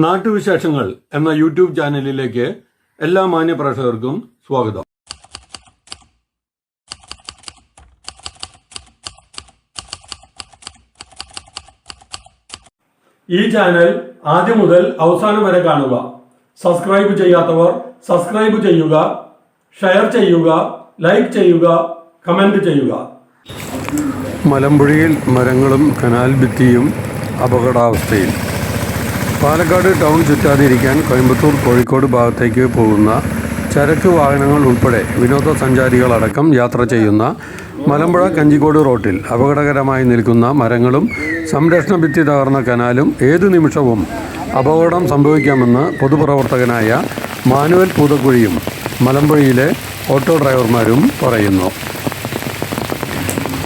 നാട്ടുവിശേഷങ്ങൾ എന്ന യൂട്യൂബ് ചാനലിലേക്ക് എല്ലാ മാന്യപ്രേക്ഷകർക്കും സ്വാഗതം. ഈ ചാനൽ ആദ്യം മുതൽ അവസാനം വരെ കാണുക. സബ്സ്ക്രൈബ് ചെയ്യാത്തവർ സബ്സ്ക്രൈബ് ചെയ്യുക, ഷെയർ ചെയ്യുക, ലൈക്ക് ചെയ്യുക, കമന്റ് ചെയ്യുക. മലമ്പുഴയിൽ മരങ്ങളും കനാൽ ഭിത്തിയും അപകടാവസ്ഥയിൽ. പാലക്കാട് ടൗൺ ചുറ്റാതിരിക്കാൻ കോയമ്പത്തൂർ കോഴിക്കോട് ഭാഗത്തേക്ക് പോകുന്ന ചരക്ക് വാഹനങ്ങൾ ഉൾപ്പെടെ വിനോദസഞ്ചാരികളടക്കം യാത്ര ചെയ്യുന്ന മലമ്പുഴ കഞ്ചിക്കോട് റോട്ടിൽ അപകടകരമായി നിൽക്കുന്ന മരങ്ങളും സംരക്ഷണ ഭിത്തി തകർന്ന കനാലും ഏതു നിമിഷവും അപകടം സംഭവിക്കാമെന്ന് പൊതുപ്രവർത്തകനായ മാനുവൽ പൂതക്കുഴിയും മലമ്പുഴയിലെ ഓട്ടോ ഡ്രൈവർമാരും പറയുന്നു.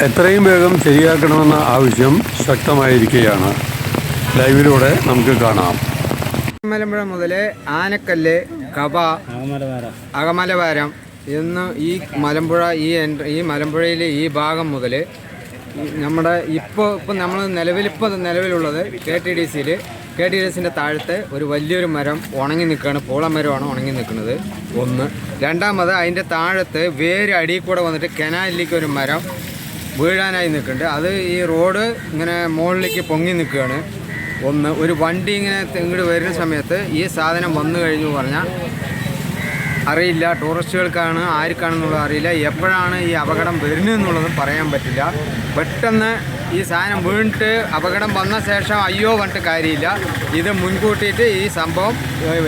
എത്രയും വേഗം ശരിയാക്കണമെന്ന ആവശ്യം ശക്തമായിരിക്കുകയാണ്. ലൈവിലൂടെ നമുക്ക് കാണാം. മലമ്പുഴ മുതൽ ആനക്കല്ല്, കബ, അകമലവാരം എന്ന് ഈ മലമ്പുഴ ഈ മലമ്പുഴയിലെ ഈ ഭാഗം മുതൽ നമ്മുടെ ഇപ്പം നമ്മൾ നിലവിലുള്ളത് KTDCൻ്റെ താഴത്ത് ഒരു വലിയൊരു മരം ഉണങ്ങി നിൽക്കുകയാണ്. പൂളമരമാണ് ഉണങ്ങി നിൽക്കുന്നത്. ഒന്ന്. രണ്ടാമത് അതിൻ്റെ താഴത്ത് വേര് അടിയിൽ കൂടെ വന്നിട്ട് കനാലിലേക്ക് ഒരു മരം വീഴാനായി നിൽക്കുന്നുണ്ട്. അത് ഈ റോഡ് ഇങ്ങനെ മുകളിലേക്ക് പൊങ്ങി നിൽക്കുകയാണ്. ഒന്ന്. ഒരു വണ്ടി ഇങ്ങനെ ഇങ്ങോട്ട് വരുന്ന സമയത്ത് ഈ സാധനം വന്നു കഴിഞ്ഞു പറഞ്ഞാൽ അറിയില്ല, ടൂറിസ്റ്റുകൾക്കാണ് ആർക്കാണെന്നുള്ളത് അറിയില്ല, എപ്പോഴാണ് ഈ അപകടം വരുന്നതെന്നുള്ളതും പറയാൻ പറ്റില്ല. പെട്ടെന്ന് ഈ സാധനം വീണിട്ട് അപകടം വന്ന ശേഷം അയ്യോ പറഞ്ഞിട്ട് കാര്യമില്ല. ഇത് മുൻകൂട്ടിയിട്ട് ഈ സംഭവം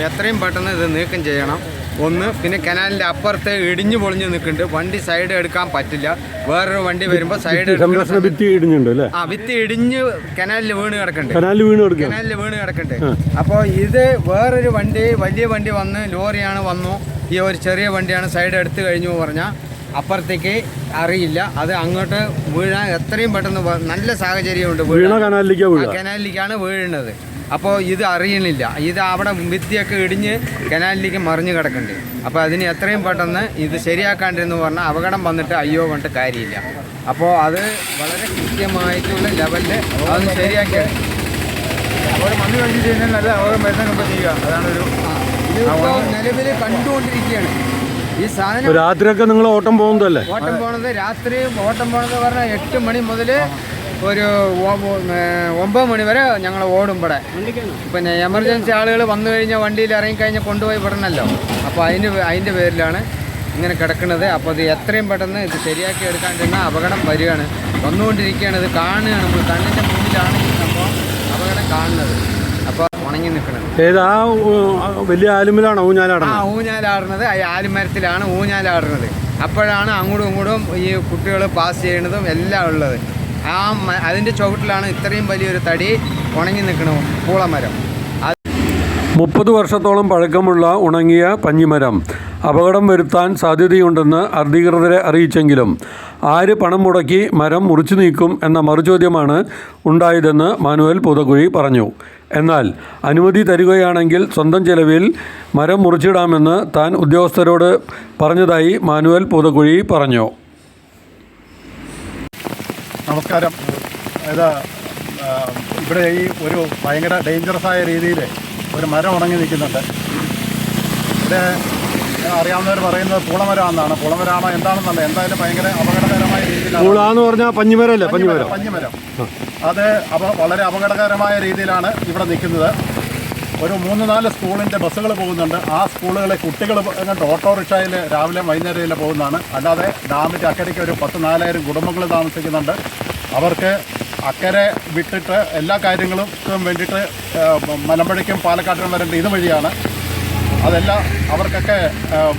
എത്രയും പെട്ടെന്ന് ഇത് നീക്കം ചെയ്യണം. ഒന്ന്. പിന്നെ കനാലിൻ്റെ അപ്പുറത്ത് ഇടിഞ്ഞു പൊളിഞ്ഞ് നിൽക്കുന്നുണ്ട്. വണ്ടി സൈഡ് എടുക്കാൻ പറ്റില്ല. വേറൊരു വണ്ടി വരുമ്പോൾ സൈഡ് ഭിത്തി ഇടിഞ്ഞ് കനാലിൽ വീണ് കിടക്കുന്നുണ്ട്. അപ്പോൾ ഇത് വേറൊരു വണ്ടി, വലിയ വണ്ടി ലോറിയാണ് വന്നു. ഈ ഒരു ചെറിയ വണ്ടിയാണ് സൈഡ് എടുത്തു കഴിഞ്ഞു പറഞ്ഞാൽ അപ്പുറത്തേക്ക് അറിയില്ല. അത് അങ്ങോട്ട് വീഴാൻ എത്രയും പെട്ടെന്ന് നല്ല സാഹചര്യമുണ്ട്. കനാലിലേക്കാണ് വീഴുന്നത്. അപ്പോൾ ഇത് അറിയണില്ല. ഇത് അവിടെ ഭിത്തിയൊക്കെ ഇടിഞ്ഞ് കനാലിലേക്ക് മറിഞ്ഞ് കിടക്കുന്നുണ്ട്. അപ്പോൾ അതിന് എത്രയും പെട്ടെന്ന് ഇത് ശരിയാക്കാണ്ടിരുന്നു പറഞ്ഞാൽ അപകടം വന്നിട്ട് അയ്യോ പറഞ്ഞിട്ട് കാര്യമില്ല. അപ്പോൾ അത് വളരെ കൃത്യമായിട്ടുള്ള ലെവലിൽ അതൊന്ന് ശരിയാക്കിയാണ്. അവിടെ മണ്ണ് കഴിച്ച് കഴിഞ്ഞാൽ നല്ല അപകടം വരുന്ന ചെയ്യുക. അതാണൊരു നിലവിൽ കണ്ടുകൊണ്ടിരിക്കുകയാണ്. ഈ സാധനം രാത്രിയൊക്കെ നിങ്ങൾ ഓട്ടം പോകുന്നതല്ലേ? രാത്രി ഓട്ടം പോണത് പറഞ്ഞാൽ 8 മണി മുതൽ ഒരു 9 മണി വരെ ഞങ്ങൾ ഓടുമ്പോൾ പിന്നെ എമർജൻസി ആളുകൾ വന്നു കഴിഞ്ഞാൽ വണ്ടിയിൽ ഇറങ്ങിക്കഴിഞ്ഞാൽ കൊണ്ടുപോയി വിടണമല്ലോ. അപ്പോൾ അതിൻ്റെ പേരിലാണ് ഇങ്ങനെ കിടക്കുന്നത്. അപ്പോൾ ഇത് എത്രയും പെട്ടെന്ന് ഇത് ശരിയാക്കി എടുക്കാണ്ടിരുന്നാൽ അപകടം വരികയാണ്, വന്നുകൊണ്ടിരിക്കുകയാണ്. ഇത് കാണുകയാണ്, നമ്മൾ കണ്ണിൻ്റെ മുന്നിലാണ് ഈ സംഭവം അപകടം കാണുന്നത്. അപ്പോൾ ഉണങ്ങി നിൽക്കുന്നത്. ഏതാ വലിയ ആലുമലാണോ ഊഞ്ഞാലാടുന്നത്? ഊഞ്ഞാലാടുന്നത് ആലുമരത്തിലാണ് ഊഞ്ഞാലാടുന്നത്. അപ്പോഴാണ് അങ്ങോട്ടും ഇങ്ങോട്ടും ഈ കുട്ടികൾ പാസ് ചെയ്യുന്നതും എല്ലാം ഉള്ളത്. അതിൻ്റെ ചുവട്ടിലാണ് ഇത്രയും വലിയൊരു തടി ഉണങ്ങി നിൽക്കണം പൂളമരം. 30 വർഷത്തോളം പഴക്കമുള്ള ഉണങ്ങിയ പഞ്ഞിമരം അപകടം വരുത്താൻ സാധ്യതയുണ്ടെന്ന് അധികൃതരെ അറിയിച്ചെങ്കിലും ആര് പണം മുടക്കി മരം മുറിച്ചു നീക്കും എന്ന മറുചോദ്യമാണ് ഉണ്ടായതെന്ന് മാനുവൽ പൂതക്കുഴി പറഞ്ഞു. എന്നാൽ അനുമതി തരികയാണെങ്കിൽ സ്വന്തം ചെലവിൽ മരം മുറിച്ചിടാമെന്ന് താൻ ഉദ്യോഗസ്ഥരോട് പറഞ്ഞതായി മാനുവൽ പൂതക്കുഴി പറഞ്ഞു. നമസ്കാരം. ഇവിടെ ഈ ഒരു ഭയങ്കര ഡേഞ്ചറസായ രീതിയിൽ ഒരു മരം ഉണങ്ങി നിൽക്കുന്നുണ്ട്. ഇവിടെ അറിയാവുന്നവർ പറയുന്നത് പൂളമരമാണെന്നാണ്. പൂളമരമാണോ എന്താണെന്നല്ല, എന്തായാലും ഭയങ്കര അപകടകരമായ രീതിയിലാണ്. പഞ്ഞിമരം അത് വളരെ അപകടകരമായ രീതിയിലാണ് ഇവിടെ നിൽക്കുന്നത്. ഒരു 3-4 സ്കൂളിൻ്റെ ബസ്സുകൾ പോകുന്നുണ്ട്. ആ സ്കൂളുകളെ കുട്ടികൾ എന്നിട്ട് ഓട്ടോറിക്ഷയിൽ രാവിലെ വൈകുന്നേരം പോകുന്നതാണ്. അല്ലാതെ ഡാമിൻ്റെ അക്കരയ്ക്ക് ഒരു 10-4,000 കുടുംബങ്ങൾ താമസിക്കുന്നുണ്ട്. അവർക്ക് അക്കരെ വിട്ടിട്ട് എല്ലാ കാര്യങ്ങൾക്കും വേണ്ടിയിട്ട് മലമ്പുഴയ്ക്കും പാലക്കാട്ടിനും വരേണ്ട ഇതുവഴിയാണ്. അതെല്ലാം അവർക്കൊക്കെ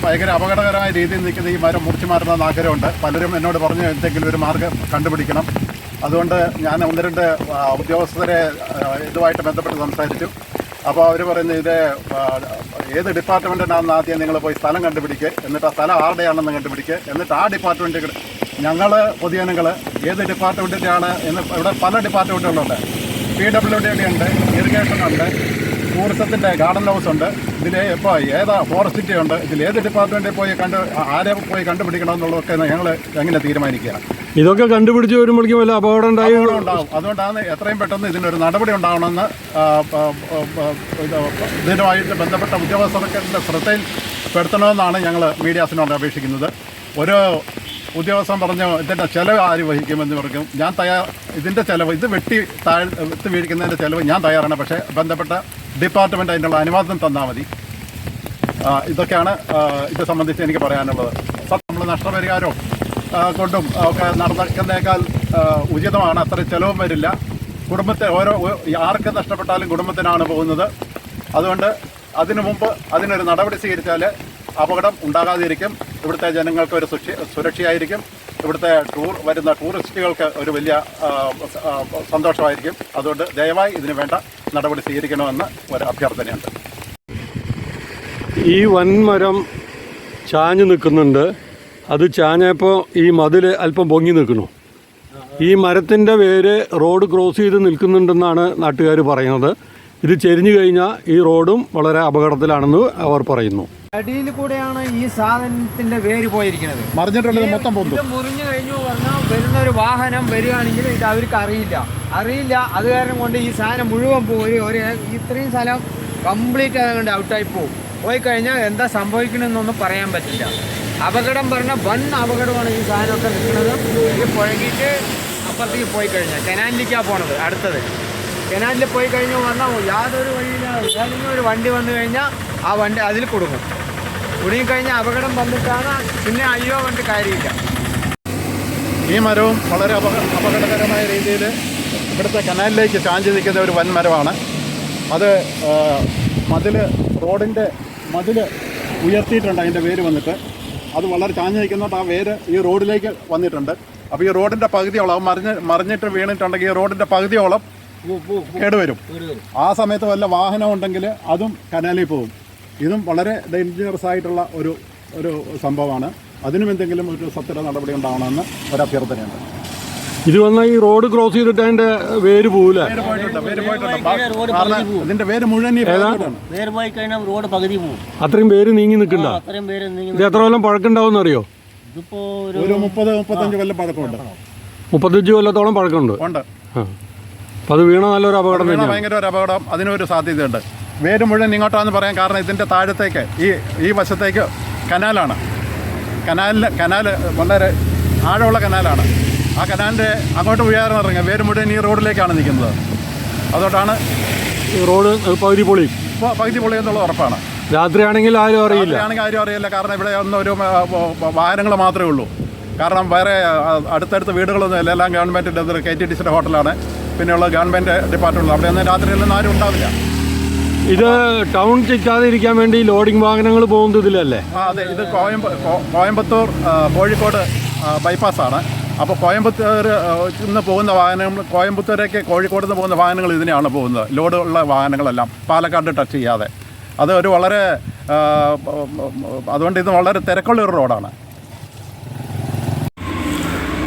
ഭയങ്കര അപകടകരമായ രീതിയിൽ നിൽക്കുന്ന ഈ മരം മുറിച്ചു മാറ്റുന്ന ആഗ്രഹമുണ്ട്. പലരും എന്നോട് പറഞ്ഞു എന്തെങ്കിലും ഒരു മാർഗ്ഗം കണ്ടുപിടിക്കണം. അതുകൊണ്ട് ഞാൻ 1-2 ഉദ്യോഗസ്ഥരെ ഇതുമായിട്ട് ബന്ധപ്പെട്ട് സംസാരിച്ചു. അപ്പോൾ അവർ പറയുന്നത് ഇത് ഏത് ഡിപ്പാർട്ട്മെൻറ്റിനാണെന്ന് ആദ്യം നിങ്ങൾ പോയി സ്ഥലം കണ്ടുപിടിക്കുക, എന്നിട്ട് ആ സ്ഥലം ആരുടെയാണെന്ന് കണ്ടുപിടിക്കുക, എന്നിട്ട് ആ ഡിപ്പാർട്ട്മെൻറ്റ് ഞങ്ങൾ പൊതുജനങ്ങൾ ഏത് ഡിപ്പാർട്ട്മെൻറ്റിൻ്റെയാണ് എന്ന് ഇവിടെ പല ഡിപ്പാർട്ട്മെൻറ്റുകളുണ്ട്. PWD ഉണ്ട്, ഇറിഗേഷൻ ഉണ്ട്, ടൂറിസത്തിൻ്റെ ഗാർഡൻ ഹൗസ് ഉണ്ട്. ഇതിൽ ഇപ്പോൾ ഏതാ ഫോറസ്റ്റിറ്റി ഉണ്ട്. ഇതിൽ ഏത് ഡിപ്പാർട്ട്മെൻറ്റിൽ പോയി ആരെ പോയി കണ്ടുപിടിക്കണമെന്നുള്ളതൊക്കെ ഞങ്ങൾ എങ്ങനെ തീരുമാനിക്കുക. ഇതൊക്കെ കണ്ടുപിടിച്ച് വരുമ്പോഴേക്കും വല്ല അപകടം ഉണ്ടാവും. അതുകൊണ്ടാണ് എത്രയും പെട്ടെന്ന് ഇതിനൊരു നടപടി ഉണ്ടാവണമെന്ന് ഇതിനുമായിട്ട് ബന്ധപ്പെട്ട ഉദ്യോഗസ്ഥർക്ക് ശ്രദ്ധയിൽപ്പെടുത്തണമെന്നാണ് ഞങ്ങൾ മീഡിയാസിനോട് അപേക്ഷിക്കുന്നത്. ഒരു ഉദ്യോഗസ്ഥൻ പറഞ്ഞു ഇതിൻ്റെ ചിലവ് ആര് വഹിക്കുമെന്ന് പറയും. ഇതിൻ്റെ ചിലവ് ഇത് വെട്ടി വീഴിക്കുന്നതിൻ്റെ ചിലവ് ഞാൻ തയ്യാറാണ്. പക്ഷേ ബന്ധപ്പെട്ട ഡിപ്പാർട്ട്മെൻറ്റ് അതിനുള്ള അനുവാദം തന്നാൽ മതി. ഇതൊക്കെയാണ് ഇത് സംബന്ധിച്ച് എനിക്ക് പറയാനുള്ളത്. നമ്മൾ നഷ്ടപരിഹാരവും കൊണ്ടും ഒക്കെ നടക്കുന്നേക്കാൾ ഉചിതമാണ്. അത്ര ചിലവും വരില്ല. കുടുംബത്തെ ആർക്ക് നഷ്ടപ്പെട്ടാലും കുടുംബത്തിനാണ് പോകുന്നത്. അതുകൊണ്ട് അതിനു മുമ്പ് അതിനൊരു നടപടി സ്വീകരിച്ചാൽ അപകടം ഉണ്ടാകാതിരിക്കും. ഇവിടുത്തെ ജനങ്ങൾക്ക് ഒരു സുരക്ഷയായിരിക്കും. ഇവിടുത്തെ വരുന്ന ടൂറിസ്റ്റുകൾക്ക് ഒരു വലിയ സന്തോഷമായിരിക്കും. അതുകൊണ്ട് ദയവായി ഇതിന് വേണ്ട നടപടി സ്വീകരിക്കണമെന്ന് ഒരു അഭ്യർത്ഥനയുണ്ട്. ഈ വൻമരം ചാഞ്ഞു നിൽക്കുന്നുണ്ട്. അത് ചാഞ്ഞപ്പോൾ ഈ മതിൽ അല്പം പൊങ്ങി നിൽക്കുന്നു. ഈ മരത്തിൻ്റെ വേര് റോഡ് ക്രോസ് ചെയ്ത് നിൽക്കുന്നുണ്ടെന്നാണ് നാട്ടുകാർ പറയുന്നത്. ഇത് ചെരിഞ്ഞു കഴിഞ്ഞാൽ ഈ റോഡും വളരെ അപകടത്തിലാണെന്ന് അവർ പറയുന്നു. അടിയിൽ കൂടെയാണ് ഈ സാധനത്തിന്റെ വേര് പോയിരിക്കുന്നത്. മറിഞ്ഞിട്ടുള്ളത് മൊത്തം പോകുന്നു. ഇത് മുറിഞ്ഞു കഴിഞ്ഞു പറഞ്ഞാൽ വരുന്ന ഒരു വാഹനം വരികയാണെങ്കിൽ ഇത് അവർക്ക് അറിയില്ല. അത് കാരണം കൊണ്ട് ഈ സാധനം മുഴുവൻ ഇത്രയും സ്ഥലം കംപ്ലീറ്റ് ആയതുകൊണ്ട് ഔട്ടായി പോയി കഴിഞ്ഞാൽ എന്താ സംഭവിക്കണമെന്നൊന്നും പറയാൻ പറ്റില്ല. അപകടം പറഞ്ഞാൽ വൻ അപകടമാണ് ഈ സാധനമൊക്കെ നിൽക്കുന്നത്. ഇത് പുഴകിയിട്ട് അപ്പുറത്തേക്ക് പോയി കഴിഞ്ഞാൽ കനാലിലേക്കാണ് പോണത്. അടുത്തത് കനാലിൽ പോയി കഴിഞ്ഞു പറഞ്ഞാൽ യാതൊരു വഴിയില്ല. ഏതെങ്കിലും ഒരു വണ്ടി വന്നു കഴിഞ്ഞാൽ ആ വണ്ടി അതിൽ കുടുങ്ങിക്കഴിഞ്ഞാൽ അപകടം വന്നിട്ടാണ് പിന്നെ അയ്യോ വണ്ടി കാര്യമില്ല. ഈ മരവും വളരെ അപകടകരമായ രീതിയിൽ ഇവിടുത്തെ കനാലിലേക്ക് ചാഞ്ചി നിൽക്കുന്ന ഒരു വൻമരമാണ്. അത് റോഡിൻ്റെ മതിൽ ഉയർത്തിയിട്ടുണ്ട്. അതിൻ്റെ വേര് വന്നിട്ട് അത് വളരെ ചാഞ്ഞ് നിൽക്കുന്നതുകൊണ്ട് ആ വേര് ഈ റോഡിലേക്ക് വന്നിട്ടുണ്ട്. അപ്പോൾ ഈ റോഡിൻ്റെ പകുതിയോളം മറിഞ്ഞിട്ട് വീണിട്ടുണ്ടെങ്കിൽ ഈ റോഡിൻ്റെ പകുതിയോളം കേടുവരും. ആ സമയത്ത് വല്ല വാഹനം ഉണ്ടെങ്കിൽ അതും കനാലിൽ പോകും. ഇതും വളരെ ഡേഞ്ചറസ് ആയിട്ടുള്ള ഒരു സംഭവമാണ്. അതിനും എന്തെങ്കിലും ഒരു സത്വര നടപടി ഉണ്ടാവണമെന്ന് ഒരു അഭ്യർത്ഥനയുണ്ട്. ഇത് വന്നാൽ ഈ റോഡ് ക്രോസ് ചെയ്തിട്ട് അതിൻ്റെ വേര് പോകില്ല. ഇതിന്റെ വേര് മുഴുവൻ അത്രയും പേര് നീങ്ങി നിൽക്കണ്ട. ഇത് എത്ര കൊല്ലം പഴക്കമുണ്ടാവും അറിയോ? ഒരു 30-35 കൊല്ലം പഴക്കമുണ്ട്. 35 കൊല്ലത്തോളം പഴക്കമുണ്ട്. അപ്പോൾ അത് വീണ നല്ലൊരു അപകടം തന്നെയാണ്. ഭയങ്കര ഒരു അപകടം അതിനൊരു സാധ്യതയുണ്ട്. വേര് മുഴുവൻ ഇങ്ങോട്ടാണെന്ന് പറയാൻ കാരണം ഇതിൻ്റെ താഴത്തേക്ക് ഈ വശത്തേക്ക് കനാലാണ്. കനാൽ വളരെ ആഴമുള്ള കനാലാണ്. ആ കനാലിൻ്റെ അങ്ങോട്ട് ഉയർന്നിറങ്ങുക വേര് മുഴുവൻ ഈ റോഡിലേക്കാണ് നിൽക്കുന്നത്. അതുകൊണ്ടാണ് ഈ റോഡ് പകുതി പൊളിയെന്നുള്ളത് ഉറപ്പാണ്. രാത്രിയാണെങ്കിൽ ആരും അറിയില്ല. കാരണം ഇവിടെ ഒന്നും ഒരു വാഹനങ്ങൾ മാത്രമേ ഉള്ളൂ. കാരണം വേറെ അടുത്തടുത്ത് വീടുകളൊന്നും ഇല്ല. എല്ലാം ഗവൺമെൻറ്റിൻ്റെ KTDCയുടെ ഹോട്ടലാണ്. പിന്നെയുള്ള ഗവൺമെൻറ് ഡിപ്പാർട്ട്മെൻറ്റ്. അവിടെ ഒന്നും രാത്രിയിലൊന്നും ആരും ഉണ്ടാവില്ല. ഇത് ടൗൺ ചുറ്റാതെ ഇരിക്കാൻ വേണ്ടി ലോഡിംഗ് വാഹനങ്ങൾ പോകുന്നത് ഇതിലല്ലേ? അതെ. ഇത് കോയമ്പത്തൂർ കോഴിക്കോട് ബൈപ്പാസാണ്. അപ്പോൾ കോയമ്പത്തൂർ നിന്ന് പോകുന്ന വാഹനങ്ങൾ കോയമ്പത്തൂരേക്ക് കോഴിക്കോട് നിന്ന് പോകുന്ന വാഹനങ്ങൾ ഇതിനെയാണ് പോകുന്നത്. ലോഡുള്ള വാഹനങ്ങളെല്ലാം പാലക്കാട് ടച്ച് ചെയ്യാതെ. അത് ഒരു വളരെ അതുകൊണ്ട് ഇത് വളരെ തിരക്കുള്ളൊരു റോഡാണ്.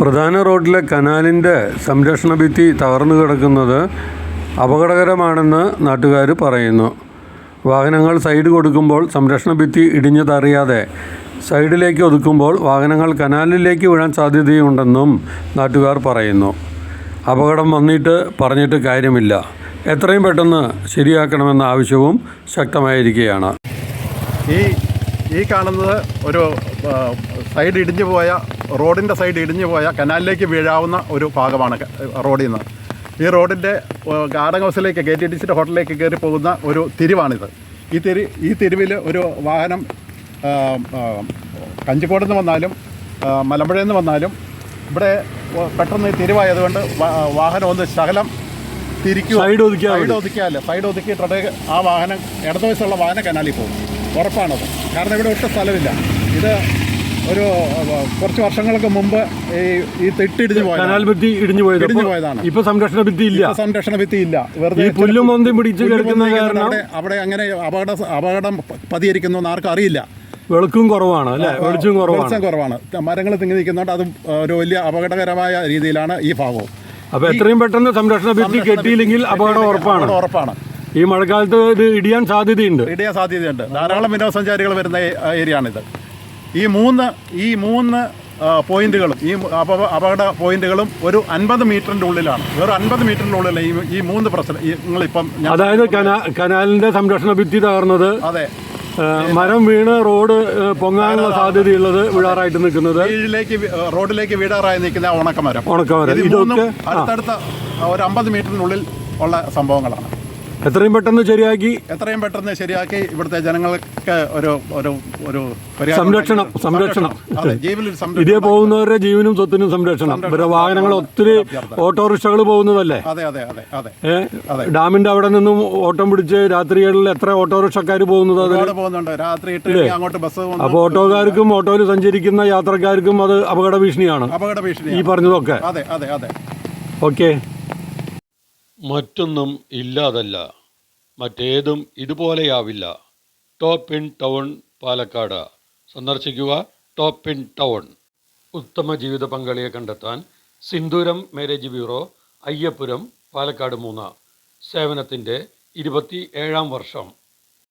പ്രധാന റോഡിലെ കനാലിൻ്റെ സംരക്ഷണ ഭിത്തി തകർന്നു കിടക്കുന്നത് അപകടകരമാണെന്ന് നാട്ടുകാർ പറയുന്നു. വാഹനങ്ങൾ സൈഡ് കൊടുക്കുമ്പോൾ സംരക്ഷണ ഭിത്തി ഇടിഞ്ഞതറിയാതെ സൈഡിലേക്ക് ഒതുക്കുമ്പോൾ വാഹനങ്ങൾ കനാലിലേക്ക് വീഴാൻ സാധ്യതയുണ്ടെന്നും നാട്ടുകാർ പറയുന്നു. അപകടം പറഞ്ഞിട്ട് കാര്യമില്ല. എത്രയും പെട്ടെന്ന് ശരിയാക്കണമെന്ന ആവശ്യവും ശക്തമായിരിക്കുകയാണ്. ഈ കാണുന്നത് ഒരു സൈഡ് ഇടിഞ്ഞു പോയ റോഡിൻ്റെ സൈഡ് ഇടിഞ്ഞു പോയ കനാലിലേക്ക് വീഴാവുന്ന ഒരു ഭാഗമാണ് റോഡിൽ നിന്ന്. ഈ റോഡിൻ്റെ ഗാർഡൻ ഹൗസിലേക്ക് KTDCയുടെ ഹോട്ടലിലേക്ക് കയറി പോകുന്ന ഒരു തിരിവാണിത്. ഈ തിരിവിൽ ഒരു വാഹനം കഞ്ചിക്കോട് നിന്ന് വന്നാലും മലമ്പുഴയിൽ നിന്ന് വന്നാലും ഇവിടെ പെട്ടെന്ന് തിരിവായതുകൊണ്ട് വാഹനം ഒന്ന് ശകലം തിരിക്കുക, സൈഡ് ഒതുക്കിയിട്ടുണ്ടെങ്കിൽ ആ വാഹനം ഇടതുവശമുള്ള വാഹനം കനാലിൽ പോകും. ഉറപ്പാണത്. കാരണം ഇവിടെ ഒട്ടും സ്ഥലമില്ല. ഇത് ഒരു കുറച്ച് വർഷങ്ങൾക്ക് മുമ്പ് ഈ തെറ്റിടിഞ്ഞു പോയതാണ്. ഇപ്പൊ സംരക്ഷണ ഭിത്തി ഇല്ല. വെറുതെ പുല്ലും മൊന്തും പിടിച്ച് കിടക്കുന്ന അവിടെ അങ്ങനെ അപകടം പതിയിരിക്കുന്നു ആർക്കും അറിയില്ല. വെളുക്കും കുറവാണ് അല്ലേ? വെളിച്ചം കുറവാണ്. മരങ്ങൾ തിങ്ങി നിൽക്കുന്നതുകൊണ്ട് അതും ഒരു വലിയ അപകടകരമായ രീതിയിലാണ് ഈ ഭാഗവും. അപ്പോൾ എത്രയും പെട്ടെന്ന് സംരക്ഷണ ഭിത്തി കെട്ടിയില്ലെങ്കിൽ അപകടം ഉറപ്പാണ്. ഈ മഴക്കാലത്ത് ഇത് ഇടിയാൻ സാധ്യതയുണ്ട്. ഇടിയാൻ സാധ്യതയുണ്ട്. ധാരാളം വിനോദസഞ്ചാരികൾ വരുന്ന ഏരിയയാണിത്. ഈ മൂന്ന് പോയിന്റുകളും അപകട പോയിന്റുകളും ഒരു 50 മീറ്ററിൻ്റെ ഉള്ളിലാണ്. വെറും 50 മീറ്ററിൻ്റെ ഉള്ളിലാണ് ഈ മൂന്ന് പ്രശ്നം നിങ്ങളിപ്പം. അതായത് കനാലിന്റെ സംരക്ഷണ ഭിത്തി തകർന്നത്, അതെ, മരം വീണ് റോഡ് പൊങ്ങാനുള്ള സാധ്യതയുള്ളത്, വീഴാറായിട്ട് നിൽക്കുന്നത്, റോഡിലേക്ക് വീഴാറായി നിൽക്കുന്ന ഉണക്കമരം. ഇതൊക്കെ അടുത്തടുത്ത ഒരു 50 മീറ്ററിനുള്ളിൽ ഉള്ള സംഭവങ്ങളാണ്. എത്രയും പെട്ടെന്ന് ശരിയാക്കി ഇവിടുത്തെ ജനങ്ങൾക്ക് ഒരു സംരക്ഷണം ഇതേ പോകുന്നവരുടെ ജീവനും സ്വത്തിനും സംരക്ഷണം. ഇവരുടെ വാഹനങ്ങൾ ഒത്തിരി ഓട്ടോറിക്ഷകൾ പോകുന്നതല്ലേ. ഡാമിന്റെ അവിടെ നിന്നും ഓട്ടം പിടിച്ച് രാത്രികളിൽ എത്ര ഓട്ടോറിക്ഷക്കാർ പോകുന്നത് രാത്രി. അപ്പോൾ ഓട്ടോക്കാർക്കും ഓട്ടോയിൽ സഞ്ചരിക്കുന്ന യാത്രക്കാർക്കും അത് അപകട ഭീഷണിയാണ് ഈ പറഞ്ഞതൊക്കെ. ഓക്കെ. മറ്റൊന്നും ഇല്ലാതല്ല, മറ്റേതും ഇതുപോലെയാവില്ല. ടോപ്പ് ഇൻ ടൗൺ പാലക്കാട് സന്ദർശിക്കുക. Top in town. ഉത്തമ ജീവിത പങ്കാളിയെ കണ്ടെത്താൻ സിന്ദൂരം മാരേജ് ബ്യൂറോ, അയ്യപ്പുരം, പാലക്കാട് 3. സേവനത്തിൻ്റെ 27ാം വർഷം.